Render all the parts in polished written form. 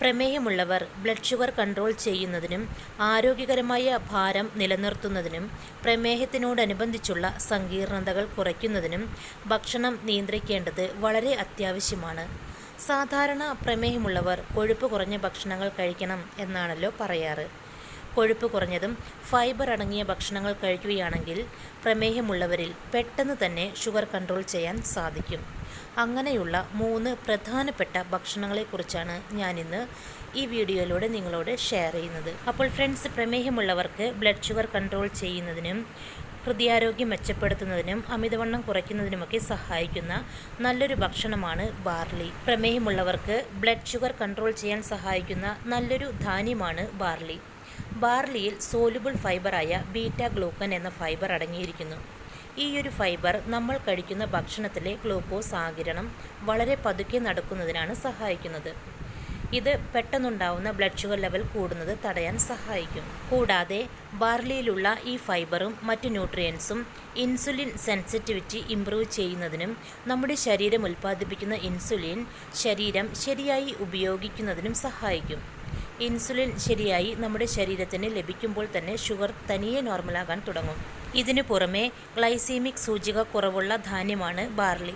പ്രമേഹമുള്ളവർ blood sugar control ചെയ്യുന്നതിനും ആരോഗ്യകരമായ ഭാരം നിലനിർത്തുന്നതിനും പ്രമേഹത്തിനോടനുബന്ധിച്ചുള്ള സങ്കീർണതകൾ കുറയ്ക്കുന്നതിനും ഭക്ഷണം നിയന്ത്രിക്കേണ്ടത് വളരെ അത്യാവശ്യമാണ്. സാധാരണ പ്രമേഹമുള്ളവർ കൊഴുപ്പ് കുറഞ്ഞ ഭക്ഷണങ്ങൾ കഴിക്കണം എന്നാണല്ലോ പറയാറ്. കൊഴുപ്പ് കുറഞ്ഞതും ഫൈബർ അടങ്ങിയ ഭക്ഷണങ്ങൾ കഴിക്കുകയാണെങ്കിൽ പ്രമേഹമുള്ളവരിൽ പെട്ടെന്ന് തന്നെ ഷുഗർ കൺട്രോൾ ചെയ്യാൻ സാധിക്കും. അങ്ങനെയുള്ള 3 പ്രധാനപ്പെട്ട ഭക്ഷണങ്ങളെക്കുറിച്ചാണ് ഞാനിന്ന് ഈ വീഡിയോയിലൂടെ നിങ്ങളോട് ഷെയർ ചെയ്യുന്നത്. അപ്പോൾ ഫ്രണ്ട്സ്, പ്രമേഹമുള്ളവർക്ക് ബ്ലഡ് ഷുഗർ കൺട്രോൾ ചെയ്യുന്നതിനും ഹൃദയാരോഗ്യം മെച്ചപ്പെടുത്തുന്നതിനും അമിതവണ്ണം കുറയ്ക്കുന്നതിനുമൊക്കെ സഹായിക്കുന്ന നല്ലൊരു ഭക്ഷണമാണ് ബാർലി. പ്രമേഹമുള്ളവർക്ക് ബ്ലഡ് ഷുഗർ കൺട്രോൾ ചെയ്യാൻ സഹായിക്കുന്ന നല്ലൊരു ധാന്യമാണ് ബാർലി. ബാർലിയിൽ സോലുബിൾ ഫൈബറായ ബീറ്റാ ഗ്ലൂക്കൻ എന്ന ഫൈബർ അടങ്ങിയിരിക്കുന്നു. ഈയൊരു ഫൈബർ നമ്മൾ കഴിക്കുന്ന ഭക്ഷണത്തിലെ ഗ്ലൂക്കോസ് ആഗിരണം വളരെ പതുക്കെ നടക്കുന്നതിനാണ് സഹായിക്കുന്നത്. ഇത് പെട്ടെന്നുണ്ടാവുന്ന ബ്ലഡ് ഷുഗർ ലെവൽ കൂടുന്നത് തടയാൻ സഹായിക്കും. കൂടാതെ ബാർലിയിലുള്ള ഈ ഫൈബറും മറ്റ് ന്യൂട്രിയൻസും ഇൻസുലിൻ സെൻസിറ്റിവിറ്റി ഇംപ്രൂവ് ചെയ്യുന്നതിനും നമ്മുടെ ശരീരം ഉൽപ്പാദിപ്പിക്കുന്ന ഇൻസുലിൻ ശരീരം ശരിയായി ഉപയോഗിക്കുന്നതിനും സഹായിക്കും. ഇൻസുലിൻ ശരിയായി നമ്മുടെ ശരീരത്തിന് ലഭിക്കുമ്പോൾ തന്നെ ഷുഗർ തനിയെ നോർമലാകാൻ തുടങ്ങും. ഇതിനു പുറമെ ഗ്ലൈസീമിക് സൂചിക കുറവുള്ള ധാന്യമാണ് ബാർലി.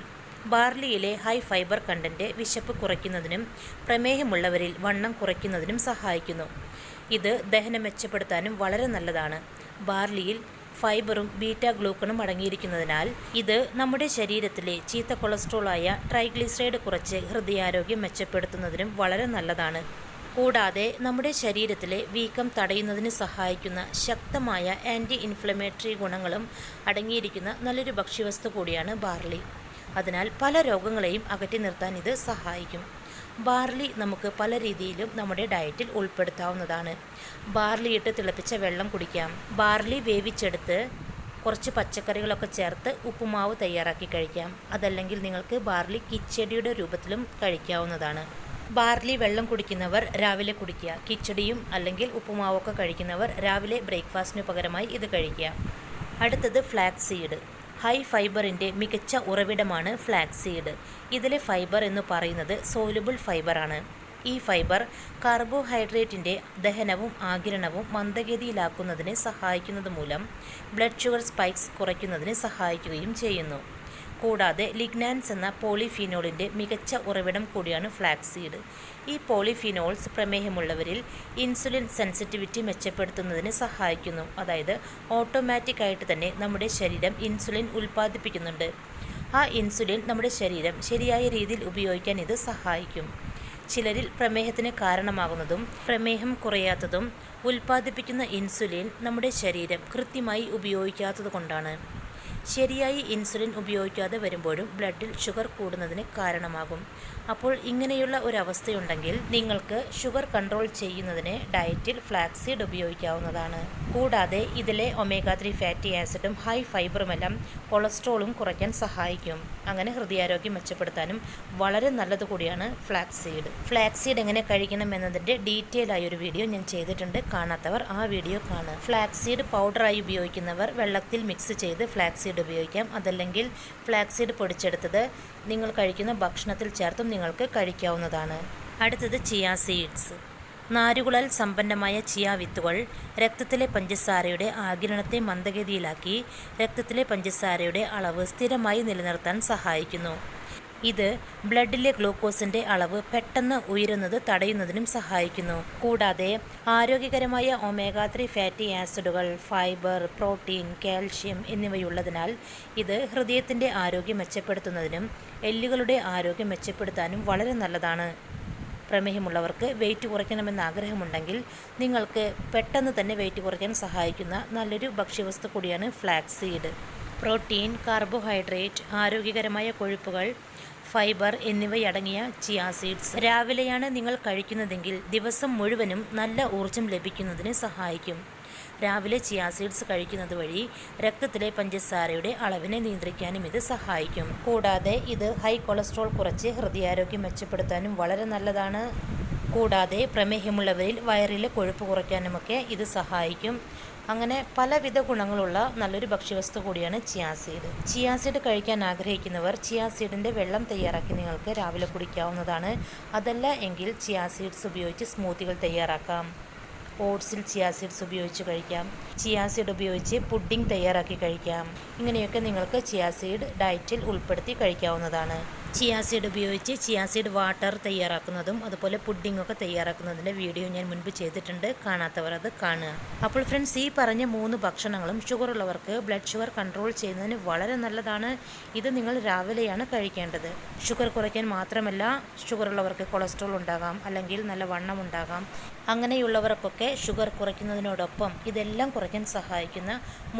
ബാർലിയിലെ ഹൈ ഫൈബർ കണ്ടന്റ് വിശപ്പ് കുറയ്ക്കുന്നതിനും പ്രമേഹമുള്ളവരിൽ വണ്ണം കുറയ്ക്കുന്നതിനും സഹായിക്കുന്നു. ഇത് ദഹനം മെച്ചപ്പെടുത്താനും വളരെ നല്ലതാണ്. ബാർലിയിൽ ഫൈബറും ബീറ്റാ ഗ്ലൂക്കണും അടങ്ങിയിരിക്കുന്നതിനാൽ ഇത് നമ്മുടെ ശരീരത്തിലെ ചീത്ത കൊളസ്ട്രോളായ ട്രൈഗ്ലിസറൈഡ് കുറച്ച് ഹൃദയാരോഗ്യം മെച്ചപ്പെടുത്തുന്നതിനും വളരെ നല്ലതാണ്. കൂടാതെ നമ്മുടെ ശരീരത്തിലെ വീക്കം തടയുന്നതിന് സഹായിക്കുന്ന ശക്തമായ ആൻറ്റി ഇൻഫ്ലമേറ്ററി ഗുണങ്ങളും അടങ്ങിയിരിക്കുന്ന നല്ലൊരു ഭക്ഷ്യവസ്തു കൂടിയാണ് ബാർലി. അതിനാൽ പല രോഗങ്ങളെയും അകറ്റി നിർത്താൻ ഇത് സഹായിക്കും. ബാർലി നമുക്ക് പല രീതിയിലും നമ്മുടെ ഡയറ്റിൽ ഉൾപ്പെടുത്താവുന്നതാണ്. ബാർലി ഇട്ട് തിളപ്പിച്ച വെള്ളം കുടിക്കാം. ബാർലി വേവിച്ചെടുത്ത് കുറച്ച് പച്ചക്കറികളൊക്കെ ചേർത്ത് ഉപ്പുമാവ് തയ്യാറാക്കി കഴിക്കാം. അതല്ലെങ്കിൽ നിങ്ങൾക്ക് ബാർലി കിച്ചടിയുടെ രൂപത്തിലും കഴിക്കാവുന്നതാണ്. ബാർലി വെള്ളം കുടിക്കുന്നവർ രാവിലെ കുടിക്കുക. കിച്ചടിയും അല്ലെങ്കിൽ ഉപ്പുമാവൊക്കെ കഴിക്കുന്നവർ രാവിലെ ബ്രേക്ക്ഫാസ്റ്റിന് പകരമായി ഇത് കഴിക്കുക. അടുത്തത് ഫ്ലാക്സ് സീഡ്. ഹൈ ഫൈബറിൻ്റെ മികച്ച ഉറവിടമാണ് ഫ്ലാക്സ് സീഡ്. ഇതിലെ ഫൈബർ എന്ന് പറയുന്നത് സോലുബിൾ ഫൈബറാണ്. ഈ ഫൈബർ കാർബോഹൈഡ്രേറ്റിൻ്റെ ദഹനവും ആഗിരണവും മന്ദഗതിയിലാക്കുന്നതിന് സഹായിക്കുന്നത് മൂലം ബ്ലഡ് ഷുഗർ സ്പൈക്സ് കുറയ്ക്കുന്നതിന് സഹായിക്കുകയും ചെയ്യുന്നു. കൂടാതെ ലിഗ്നാൻസ് എന്ന പോളിഫീനോളിൻ്റെ മികച്ച ഉറവിടം കൂടിയാണ് ഫ്ലാക്സ് സീഡ്. ഈ പോളിഫീനോൾസ് പ്രമേഹമുള്ളവരിൽ ഇൻസുലിൻ സെൻസിറ്റിവിറ്റി മെച്ചപ്പെടുത്തുന്നതിന് സഹായിക്കുന്നു. അതായത് ഓട്ടോമാറ്റിക്കായിട്ട് തന്നെ നമ്മുടെ ശരീരം ഇൻസുലിൻ ഉൽപ്പാദിപ്പിക്കുന്നുണ്ട്. ആ ഇൻസുലിൻ നമ്മുടെ ശരീരം ശരിയായ രീതിയിൽ ഉപയോഗിക്കാൻ ഇത് സഹായിക്കും. ചിലരിൽ പ്രമേഹത്തിന് കാരണമാകുന്നതും പ്രമേഹം കുറയാത്തതും ഉൽപ്പാദിപ്പിക്കുന്ന ഇൻസുലിൻ നമ്മുടെ ശരീരം കൃത്യമായി ഉപയോഗിക്കാത്തത് കൊണ്ടാണ്. ശരിയായി ഇൻസുലിൻ ഉപയോഗിക്കാതെ വരുമ്പോഴും ബ്ലഡിൽ ഷുഗർ കൂടുന്നതിന് കാരണമാകും. അപ്പോൾ ഇങ്ങനെയുള്ള ഒരവസ്ഥയുണ്ടെങ്കിൽ നിങ്ങൾക്ക് ഷുഗർ കൺട്രോൾ ചെയ്യുന്നതിന് ഡയറ്റിൽ ഫ്ലാക്സ് സീഡ് ഉപയോഗിക്കാവുന്നതാണ്. കൂടാതെ ഇതിലെ ഒമേഗ 3 ഫാറ്റി ആസിഡും ഹൈ ഫൈബറുമെല്ലാം കൊളസ്ട്രോളും കുറയ്ക്കാൻ സഹായിക്കും. അങ്ങനെ ഹൃദയാരോഗ്യം മെച്ചപ്പെടുത്താനും വളരെ നല്ലത് കൂടിയാണ് ഫ്ലാക്സ് സീഡ്. ഫ്ലാക്സ് സീഡ് എങ്ങനെ കഴിക്കണം എന്നതിൻ്റെ ഡീറ്റെയിൽ ആയൊരു വീഡിയോ ഞാൻ ചെയ്തിട്ടുണ്ട്. കാണാത്തവർ ആ വീഡിയോ കാണുക. ഫ്ലാക്സ് സീഡ് പൗഡറായി ഉപയോഗിക്കുന്നവർ വെള്ളത്തിൽ മിക്സ് ചെയ്ത് ഫ്ലാക്സ് സീഡ് ഉപയോഗിക്കാം. അതല്ലെങ്കിൽ ഫ്ലാക്സ് സീഡ് പൊടിച്ചെടുത്തത് നിങ്ങൾ കഴിക്കുന്ന ഭക്ഷണത്തിൽ ചേർത്തും നിങ്ങൾക്ക് കഴിക്കാവുന്നതാണ്. അടുത്തത് ചിയാ സീഡ്സ്. നാരുകളാൽ സമ്പന്നമായ ചിയാ വിത്തുകൾ രക്തത്തിലെ പഞ്ചസാരയുടെ ആഗിരണത്തെ മന്ദഗതിയിലാക്കി രക്തത്തിലെ പഞ്ചസാരയുടെ അളവ് സ്ഥിരമായി നിലനിർത്താൻ സഹായിക്കുന്നു. ഇത് ബ്ലഡിലെ ഗ്ലൂക്കോസിൻ്റെ അളവ് പെട്ടെന്ന് ഉയരുന്നത് തടയുന്നതിനും സഹായിക്കുന്നു. കൂടാതെ ആരോഗ്യകരമായ ഒമേഗ 3 ഫാറ്റി ആസിഡുകൾ, ഫൈബർ, പ്രോട്ടീൻ, കാൽഷ്യം എന്നിവയുള്ളതിനാൽ ഇത് ഹൃദയത്തിൻ്റെ ആരോഗ്യം മെച്ചപ്പെടുത്തുന്നതിനും എല്ലുകളുടെ ആരോഗ്യം മെച്ചപ്പെടുത്താനും വളരെ നല്ലതാണ്. പ്രമേഹമുള്ളവർക്ക് വെയിറ്റ് കുറയ്ക്കണമെന്ന് ആഗ്രഹമുണ്ടെങ്കിൽ നിങ്ങൾക്ക് പെട്ടെന്ന് തന്നെ വെയിറ്റ് കുറയ്ക്കാൻ സഹായിക്കുന്ന നല്ലൊരു ഭക്ഷ്യവസ്തു കൂടിയാണ് ഫ്ലാക്സ് സീഡ്. പ്രോട്ടീൻ, കാർബോഹൈഡ്രേറ്റ്, ആരോഗ്യകരമായ കൊഴുപ്പുകൾ, ഫൈബർ എന്നിവയടങ്ങിയ ചിയാ സീഡ്സ് രാവിലെയാണ് നിങ്ങൾ കഴിക്കുന്നതെങ്കിൽ ദിവസം മുഴുവനും നല്ല ഊർജം ലഭിക്കുന്നതിന് സഹായിക്കും. രാവിലെ ചിയാ സീഡ്സ് കഴിക്കുന്നത് വഴി രക്തത്തിലെ പഞ്ചസാരയുടെ അളവിനെ നിയന്ത്രിക്കാനും ഇത് സഹായിക്കും. കൂടാതെ ഇത് ഹൈ കൊളസ്ട്രോൾ കുറച്ച് ഹൃദയാരോഗ്യം മെച്ചപ്പെടുത്താനും വളരെ നല്ലതാണ്. കൂടാതെ പ്രമേഹമുള്ളവരിൽ വയറിലെ കൊഴുപ്പ് കുറയ്ക്കാനുമൊക്കെ ഇത് സഹായിക്കും. അങ്ങനെ പലവിധ ഗുണങ്ങളുള്ള നല്ലൊരു ഭക്ഷ്യവസ്തു കൂടിയാണ് ചിയാസീഡ്. ചിയാസീഡ് കഴിക്കാൻ ആഗ്രഹിക്കുന്നവർ ചിയാസീഡിൻ്റെ വെള്ളം തയ്യാറാക്കി നിങ്ങൾക്ക് രാവിലെ കുടിക്കാവുന്നതാണ്. അതല്ല എങ്കിൽ ചിയാസീഡ്സ് ഉപയോഗിച്ച് സ്മൂത്തികൾ തയ്യാറാക്കാം. ഓട്സിൽ ചിയാസീഡ്സ് ഉപയോഗിച്ച് കഴിക്കാം. ചിയാസീഡ് ഉപയോഗിച്ച് പുഡിംഗ് തയ്യാറാക്കി കഴിക്കാം. ഇങ്ങനെയൊക്കെ നിങ്ങൾക്ക് ചിയാസീഡ് ഡയറ്റിൽ ഉൾപ്പെടുത്തി കഴിക്കാവുന്നതാണ്. ചിയാസീഡ് ഉപയോഗിച്ച് ചിയാസീഡ് വാട്ടർ തയ്യാറാക്കുന്നതും അതുപോലെ പുഡിങ്ങൊക്കെ തയ്യാറാക്കുന്നതിൻ്റെ വീഡിയോ ഞാൻ മുൻപ് ചെയ്തിട്ടുണ്ട്. കാണാത്തവർ അത് കാണുക. അപ്പോൾ ഫ്രണ്ട്സ്, ഈ പറഞ്ഞ 3 ഭക്ഷണങ്ങളും ഷുഗർ ഉള്ളവർക്ക് ബ്ലഡ് ഷുഗർ കൺട്രോൾ ചെയ്യുന്നതിന് വളരെ നല്ലതാണ്. ഇത് നിങ്ങൾ രാവിലെയാണ് കഴിക്കേണ്ടത്. ഷുഗർ കുറയ്ക്കാൻ മാത്രമല്ല, ഷുഗർ ഉള്ളവർക്ക് കൊളസ്ട്രോൾ ഉണ്ടാകാം, അല്ലെങ്കിൽ നല്ല വണ്ണം ഉണ്ടാകാം. അങ്ങനെയുള്ളവർക്കൊക്കെ ഷുഗർ കുറയ്ക്കുന്നതിനോടൊപ്പം ഇതെല്ലാം കുറയ്ക്കാൻ സഹായിക്കുന്ന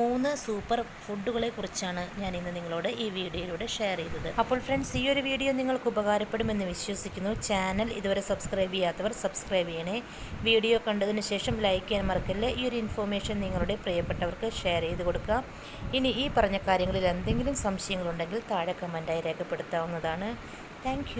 3 സൂപ്പർ ഫുഡുകളെ കുറിച്ചാണ് ഞാൻ ഇന്ന് നിങ്ങളോട് ഈ വീഡിയോയിലൂടെ ഷെയർ ചെയ്തത്. അപ്പോൾ ഫ്രണ്ട്സ്, ഈ ഒരു വീഡിയോ നിങ്ങൾക്ക് ഉപകാരപ്പെടുമെന്ന് വിശ്വസിക്കുന്നു. ചാനൽ ഇതുവരെ സബ്സ്ക്രൈബ് ചെയ്യാത്തവർ സബ്സ്ക്രൈബ് ചെയ്യണേ. വീഡിയോ കണ്ടതിന് ശേഷം ലൈക്ക് ചെയ്യാൻ മറക്കല്ലേ. ഈ ഒരു ഇൻഫോർമേഷൻ നിങ്ങളുടെ പ്രിയപ്പെട്ടവർക്ക് ഷെയർ ചെയ്ത് കൊടുക്കുക. ഇനി ഈ പറഞ്ഞ കാര്യങ്ങളിൽ എന്തെങ്കിലും സംശയങ്ങളുണ്ടെങ്കിൽ താഴെ കമൻറ്റായി രേഖപ്പെടുത്താവുന്നതാണ്. താങ്ക്